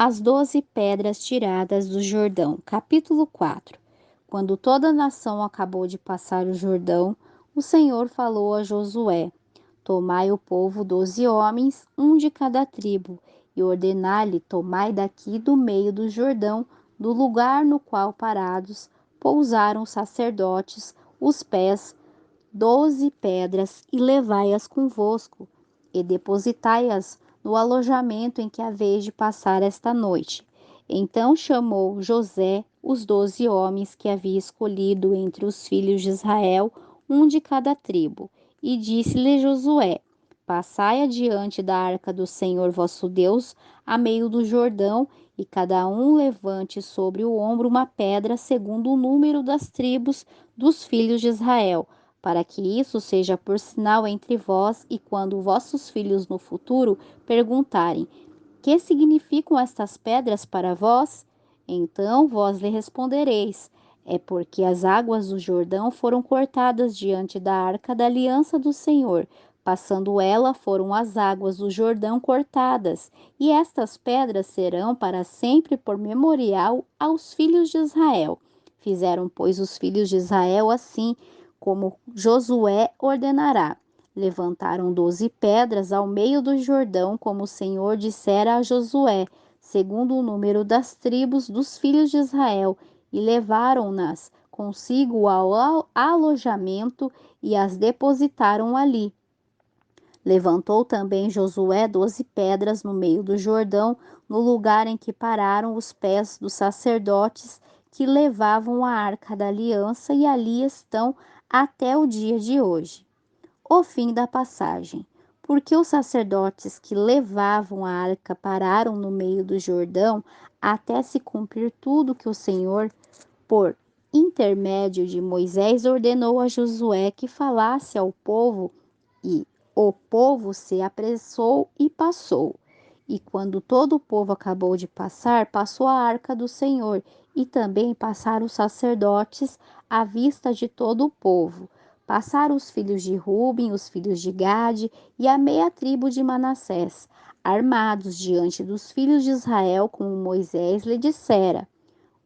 As 12 pedras tiradas do Jordão. Capítulo 4. Quando toda a nação acabou de passar o Jordão, o Senhor falou a Josué: Tomai o povo 12 homens, um de cada tribo, e ordenai-lhe: tomai daqui do meio do Jordão, do lugar no qual parados pousaram os sacerdotes, os pés, 12 pedras, e levai-as convosco, e depositai-as no alojamento em que haveis de passar esta noite. Então chamou José os 12 homens que havia escolhido entre os filhos de Israel, um de cada tribo, e disse-lhe Josué: Passai adiante da arca do Senhor vosso Deus, a meio do Jordão, e cada um levante sobre o ombro uma pedra segundo o número das tribos dos filhos de Israel, para que isso seja por sinal entre vós, e quando vossos filhos no futuro perguntarem: que significam estas pedras para vós? Então vós lhe respondereis: é porque as águas do Jordão foram cortadas diante da arca da aliança do Senhor. Passando ela, foram as águas do Jordão cortadas, e estas pedras serão para sempre por memorial aos filhos de Israel. Fizeram, pois, os filhos de Israel assim, como Josué ordenará. Levantaram 12 pedras ao meio do Jordão, como o Senhor dissera a Josué, segundo o número das tribos dos filhos de Israel, e levaram-nas consigo ao alojamento e as depositaram ali. Levantou também Josué 12 pedras no meio do Jordão, no lugar em que pararam os pés dos sacerdotes que levavam a arca da aliança, e ali estão até o dia de hoje. O fim da passagem. Porque os sacerdotes que levavam a arca pararam no meio do Jordão, até se cumprir tudo que o Senhor, por intermédio de Moisés, ordenou a Josué que falasse ao povo, e o povo se apressou e passou. E quando todo o povo acabou de passar, passou a arca do Senhor, e também passaram os sacerdotes à vista de todo o povo. Passaram os filhos de Ruben, os filhos de Gade e a meia tribo de Manassés, armados diante dos filhos de Israel, como Moisés lhe dissera.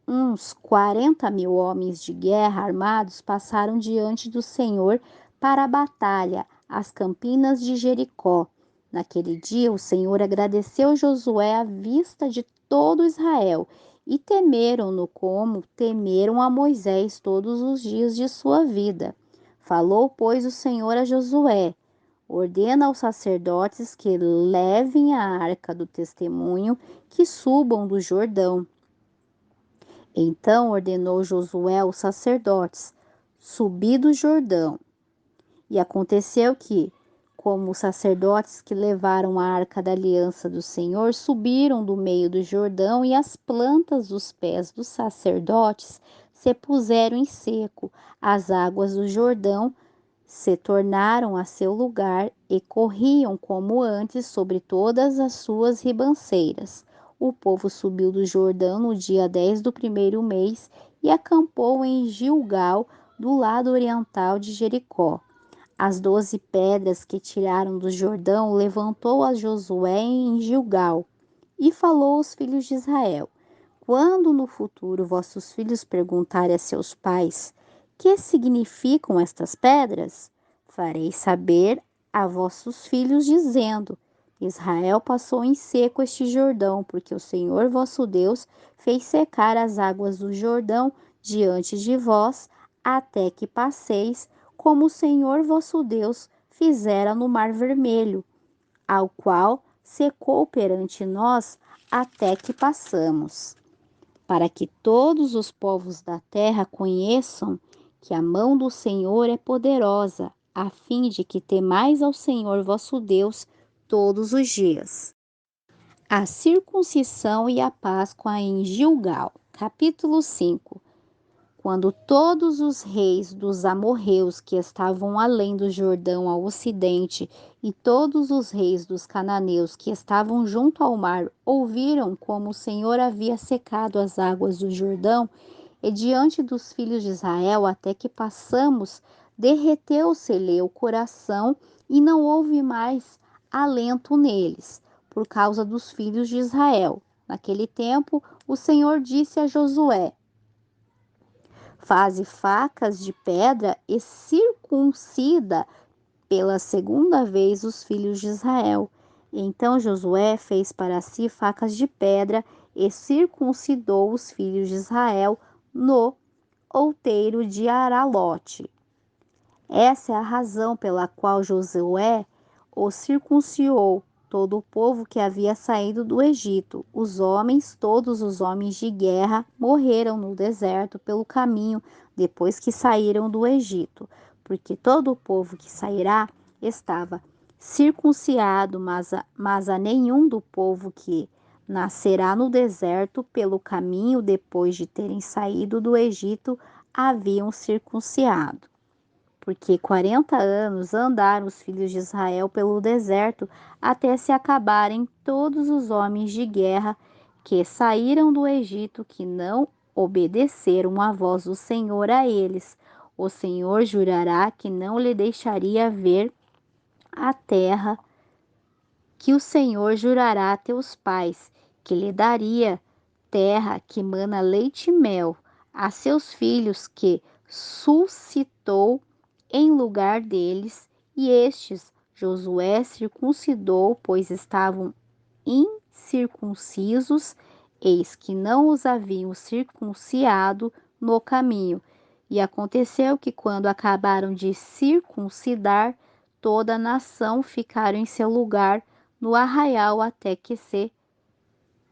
Uns 40.000 homens de guerra armados passaram diante do Senhor para a batalha, às campinas de Jericó. Naquele dia, o Senhor agradeceu Josué à vista de todo Israel, e temeram-no como temeram a Moisés todos os dias de sua vida. Falou, pois, o Senhor a Josué: ordena aos sacerdotes que levem a arca do testemunho, que subam do Jordão. Então ordenou Josué aos sacerdotes: subi do Jordão. E aconteceu que, como os sacerdotes que levaram a arca da aliança do Senhor subiram do meio do Jordão, e as plantas dos pés dos sacerdotes se puseram em seco, as águas do Jordão se tornaram a seu lugar e corriam como antes sobre todas as suas ribanceiras. O povo subiu do Jordão no dia 10 do primeiro mês e acampou em Gilgal, do lado oriental de Jericó. As 12 pedras que tiraram do Jordão levantou a Josué em Gilgal, e falou aos filhos de Israel: quando no futuro vossos filhos perguntarem a seus pais: que significam estas pedras? Farei saber a vossos filhos, dizendo: Israel passou em seco este Jordão, porque o Senhor vosso Deus fez secar as águas do Jordão diante de vós, até que passeis, como o Senhor vosso Deus fizera no Mar Vermelho, ao qual secou perante nós até que passamos, para que todos os povos da terra conheçam que a mão do Senhor é poderosa, a fim de que temais ao Senhor vosso Deus todos os dias. A circuncisão e a Páscoa em Gilgal. Capítulo 5. Quando todos os reis dos amorreus que estavam além do Jordão ao ocidente, e todos os reis dos cananeus que estavam junto ao mar, ouviram como o Senhor havia secado as águas do Jordão, e diante dos filhos de Israel, até que passamos, derreteu-se-lhe o coração, e não houve mais alento neles, por causa dos filhos de Israel. Naquele tempo, o Senhor disse a Josué: Faze facas de pedra e circuncida pela segunda vez os filhos de Israel. Então Josué fez para si facas de pedra e circuncidou os filhos de Israel no outeiro de Aralote. Essa é a razão pela qual Josué os circuncidou todo o povo que havia saído do Egito. Todos os homens de guerra, morreram no deserto pelo caminho depois que saíram do Egito, porque todo o povo que sairá estava circuncidado, mas a nenhum do povo que nascerá no deserto pelo caminho depois de terem saído do Egito haviam circuncidado. Porque 40 anos andaram os filhos de Israel pelo deserto até se acabarem todos os homens de guerra que saíram do Egito, que não obedeceram à voz do Senhor a eles. O Senhor jurará que não lhe deixaria ver a terra que o Senhor jurará a teus pais, que lhe daria, terra que mana leite e mel, a seus filhos que suscitou em lugar deles, e estes Josué circuncidou, pois estavam incircuncisos, eis que não os haviam circuncidado no caminho. E aconteceu que, quando acabaram de circuncidar, toda a nação ficaram em seu lugar no arraial até que se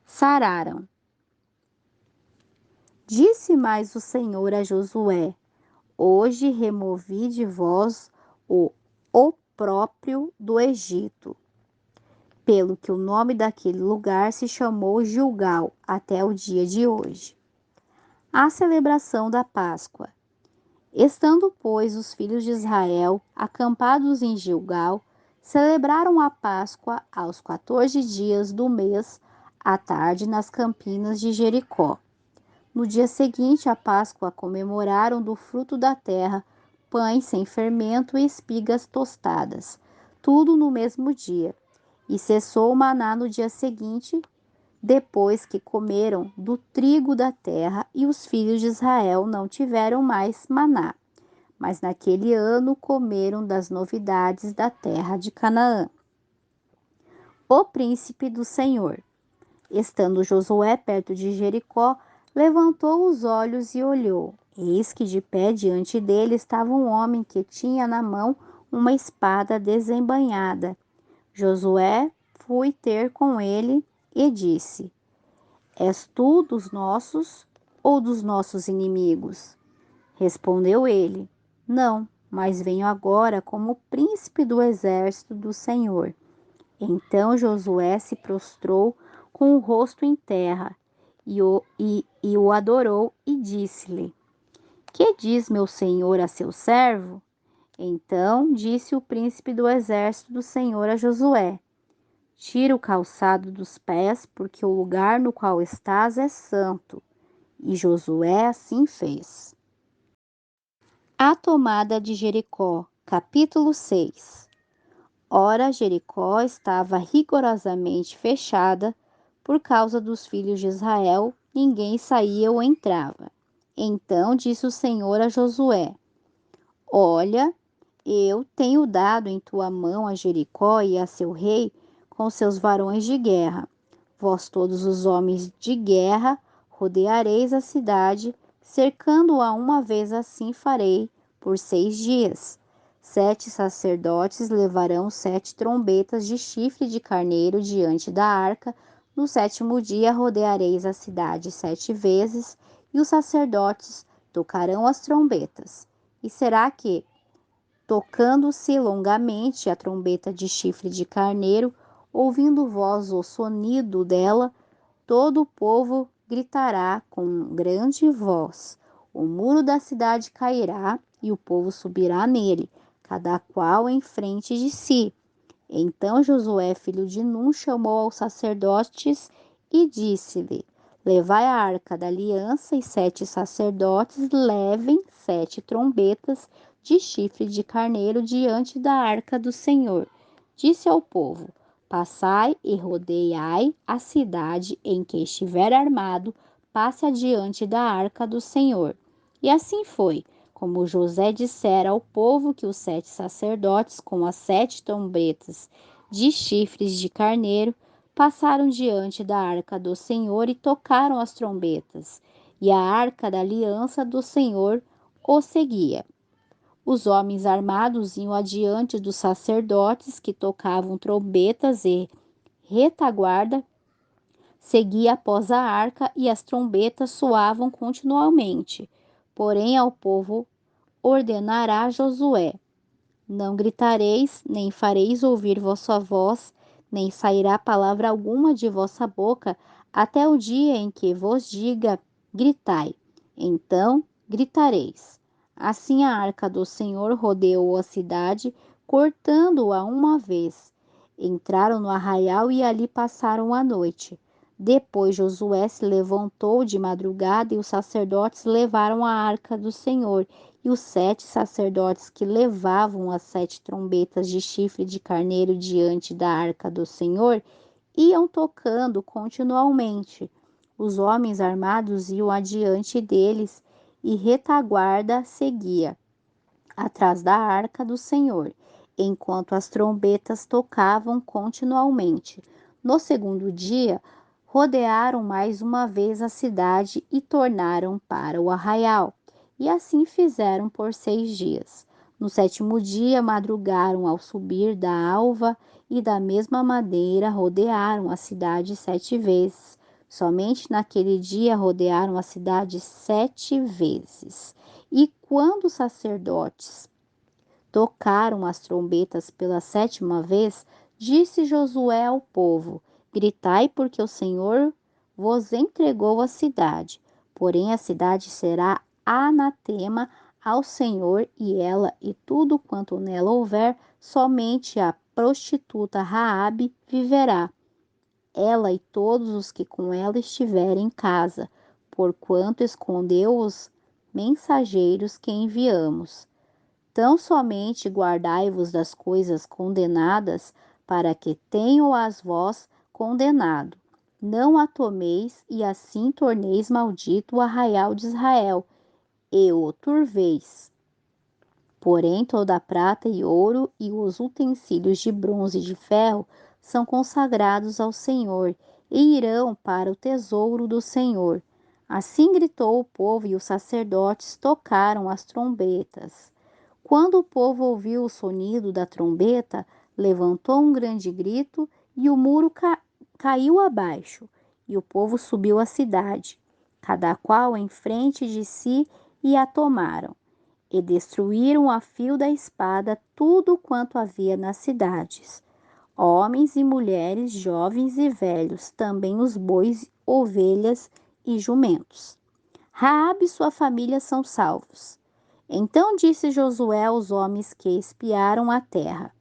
sararam. Disse mais o Senhor a Josué: Hoje removi de vós o opróprio do Egito, pelo que o nome daquele lugar se chamou Gilgal até o dia de hoje. A celebração da Páscoa. Estando, pois, os filhos de Israel acampados em Gilgal, celebraram a Páscoa aos 14 dias do mês, à tarde, nas campinas de Jericó. No dia seguinte à Páscoa, comemoraram do fruto da terra, pães sem fermento e espigas tostadas, tudo no mesmo dia. E cessou o maná no dia seguinte, depois que comeram do trigo da terra, e os filhos de Israel não tiveram mais maná. Mas naquele ano comeram das novidades da terra de Canaã. O príncipe do Senhor. Estando Josué perto de Jericó, levantou os olhos e olhou. Eis que de pé diante dele estava um homem que tinha na mão uma espada desembainhada. Josué foi ter com ele e disse: És tu dos nossos ou dos nossos inimigos? Respondeu ele: Não, mas venho agora como príncipe do exército do Senhor. Então Josué se prostrou com o rosto em terra e o adorou e disse-lhe: Que diz meu senhor a seu servo? Então disse o príncipe do exército do Senhor a Josué: Tira o calçado dos pés, porque o lugar no qual estás é santo. E Josué assim fez. A tomada de Jericó, capítulo 6. Ora, Jericó estava rigorosamente fechada por causa dos filhos de Israel, ninguém saía ou entrava. Então disse o Senhor a Josué: Olha, eu tenho dado em tua mão a Jericó e a seu rei com seus varões de guerra. Vós todos os homens de guerra rodeareis a cidade, cercando-a uma vez assim farei por 6 dias. 7 sacerdotes levarão 7 trombetas de chifre de carneiro diante da arca. No 7º dia rodeareis a cidade 7 vezes, e os sacerdotes tocarão as trombetas. E será que, tocando-se longamente a trombeta de chifre de carneiro, ouvindo vós o sonido dela, todo o povo gritará com grande voz. O muro da cidade cairá e o povo subirá nele, cada qual em frente de si. Então Josué, filho de Num, chamou aos sacerdotes e disse-lhe: Levai a arca da aliança, e 7 sacerdotes levem 7 trombetas de chifre de carneiro diante da arca do Senhor. Disse ao povo: Passai e rodeai a cidade em que estiver armado, passe adiante da arca do Senhor. E assim foi, como José dissera ao povo, que os 7 sacerdotes, com as 7 trombetas de chifres de carneiro, passaram diante da arca do Senhor e tocaram as trombetas, e a arca da aliança do Senhor o seguia. Os homens armados iam adiante dos sacerdotes que tocavam trombetas, e retaguarda seguia após a arca, e as trombetas soavam continuamente. Porém, ao povo ordenará Josué: não gritareis, nem fareis ouvir vossa voz, nem sairá palavra alguma de vossa boca, até o dia em que vos diga: gritai. Então gritareis. Assim a arca do Senhor rodeou a cidade, cortando-a uma vez. Entraram no arraial e ali passaram a noite. Depois Josué se levantou de madrugada, e os sacerdotes levaram a arca do Senhor, e os 7 sacerdotes que levavam as 7 trombetas de chifre de carneiro diante da arca do Senhor iam tocando continuamente. Os homens armados iam adiante deles, e retaguarda seguia atrás da arca do Senhor, enquanto as trombetas tocavam continuamente. No segundo dia, rodearam mais uma vez a cidade e tornaram para o arraial. E assim fizeram por 6 dias. No sétimo dia, madrugaram ao subir da alva, e da mesma maneira rodearam a cidade 7 vezes. Somente naquele dia rodearam a cidade 7 vezes. E quando os sacerdotes tocaram as trombetas pela 7ª vez, disse Josué ao povo: gritai, porque o Senhor vos entregou a cidade. Porém, a cidade será anatema ao Senhor, e ela e tudo quanto nela houver, somente a prostituta Raabe viverá, ela e todos os que com ela estiverem em casa, porquanto escondeu os mensageiros que enviamos. Tão somente guardai-vos das coisas condenadas, para que tenham as vós condenado. Não a tomeis, e assim torneis maldito o arraial de Israel, e o turveis. Porém, toda a prata e ouro e os utensílios de bronze e de ferro são consagrados ao Senhor, e irão para o tesouro do Senhor. Assim gritou o povo, e os sacerdotes tocaram as trombetas. Quando o povo ouviu o sonido da trombeta, levantou um grande grito, e o muro caiu abaixo, e o povo subiu à cidade, cada qual em frente de si, e a tomaram, e destruíram a fio da espada tudo quanto havia nas cidades, homens e mulheres, jovens e velhos, também os bois, ovelhas e jumentos. Raabe e sua família são salvos. Então disse Josué aos homens que espiaram a terra: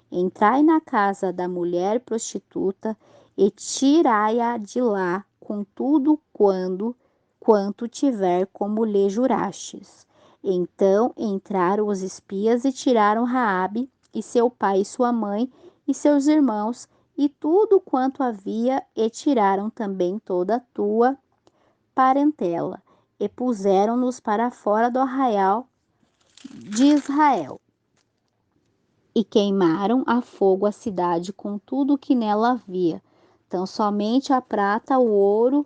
entrai na casa da mulher prostituta e tirai-a de lá com tudo quanto tiver, como lhe jurastes. Então entraram os espias e tiraram Raabe e seu pai e sua mãe e seus irmãos e tudo quanto havia, e tiraram também toda a tua parentela, e puseram-nos para fora do arraial de Israel, e queimaram a fogo a cidade com tudo o que nela havia, tão somente a prata, o ouro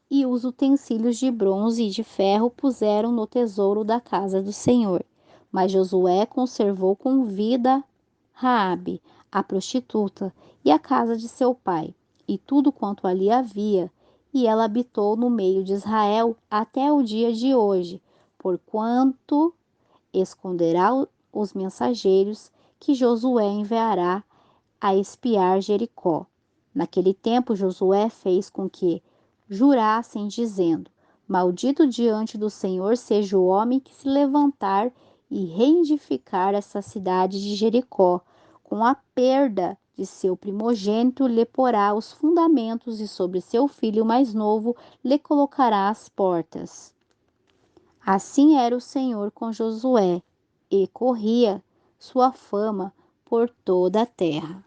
e os utensílios de bronze e de ferro puseram no tesouro da casa do Senhor. Mas Josué conservou com vida Raabe, a prostituta, e a casa de seu pai, e tudo quanto ali havia, e ela habitou no meio de Israel até o dia de hoje, porquanto esconderá os mensageiros que Josué enviará a espiar Jericó. Naquele tempo, Josué fez com que jurassem, dizendo: maldito diante do Senhor seja o homem que se levantar e reedificar essa cidade de Jericó. Com a perda de seu primogênito lhe porá os fundamentos, e sobre seu filho mais novo lhe colocará as portas. Assim era o Senhor com Josué, e corria sua fama por toda a terra.